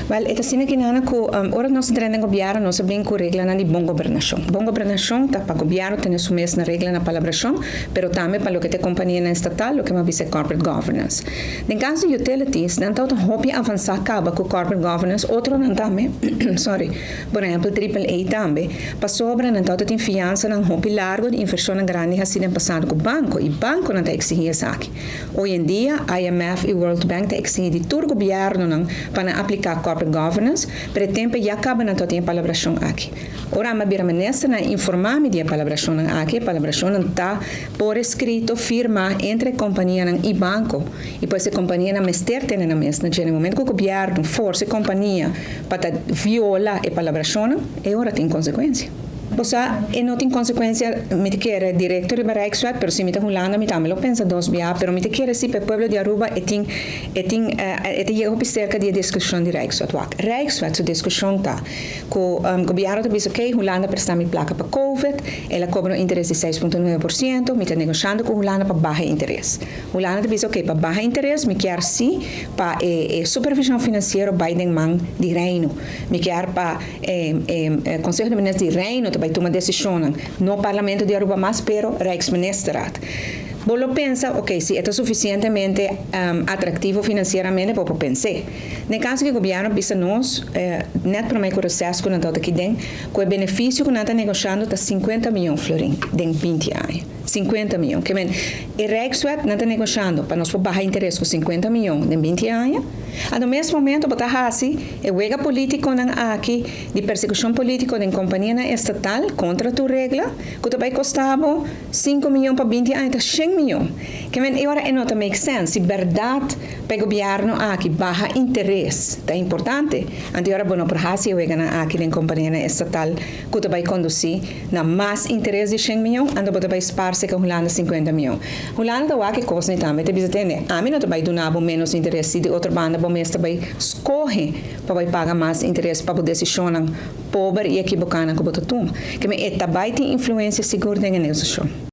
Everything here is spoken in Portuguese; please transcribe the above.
Wel, esta cena que nana ko ora nós treinando governo nós bem com regra na de bom governação. Bom governação tá para governo tem sua mesma regra na palabração, pero também para lo que te companhia na estatal, lo que mais é corporate governance. No caso de utilities, não tá hopi avançar acaba com corporate governance, outro não também, sorry, por exemplo, AAA também, para sobra não tá tem fiança não hopi largo de inversão grande assim no passado com o banco, e banco não tá exigir isso aqui. Hoje em dia, IMF e World Bank tá exigir de todo governo não para aplicar corporate governance, pero tempo já acaba na toda a palabração aqui. Ora, mas bira manessa na informar-me de a palabração aqui, a palabração está por escrito, firma entre companhia e banco, e depois a companhia na mester tem na mesa, no momento que o governo força a companhia para violar a palabração, e ora tem consequência. Bosa, não tem consequência, me quer diretor de Rijkswet, pero se me Holanda, me também lo pensa dos bia, pero me quer se para o povo de Aruba chega cerca de discussão de Rijkswet. Rijkswet, sua discussão tá, com o governo te diz, ok, Holanda presta me placa para COVID, ela cobra um interesse de 6,9%, me está negociando com Holanda para baixo interesse. Holanda te diz, ok, para baixo interesse, me quer sim para supervisão financeira Biden man de Reino, me quer para Conselho de Ministros de Reino vai tomar decisão no Parlamento de Aruba, mas pero Rijksministerat. Bolo pensa, ok, se é suficientemente atrativo financeiramente, vou pensar. No caso que o governo pensa nós, net para mim o processo que nós estamos aqui dentro, com o benefício que nós estamos negociando está 50 milhões florim dentro 20 anos. 50 milhões. Que men, e Rijkswet nós estamos negociando para nós baixar interesse com 50 milhões dentro 20 anos. A no mesmo momento, botar assim, o wega político aqui de persecução política de companhia estatal contra tu regla, que vai custar 5 milhões para 20 anos, 100 milhões. Que men, agora não make sense. Se verdade para o governo aqui baixa interesse, é importante. Antes agora bueno para assim o wega aqui de companhia estatal, que vai conduzir na mais interesse de 100 milhões, ando botar vai esparce com Holanda 50 milhões. Holanda o que coisa também te precisa ter, a mim não te vai donar menos interesse de outra banda, bom mesmo vai escorre para pagar mais interesse para poder decisionar pobre e equivocada que botar tuma. Que me vai ter influência segura nessa negociação.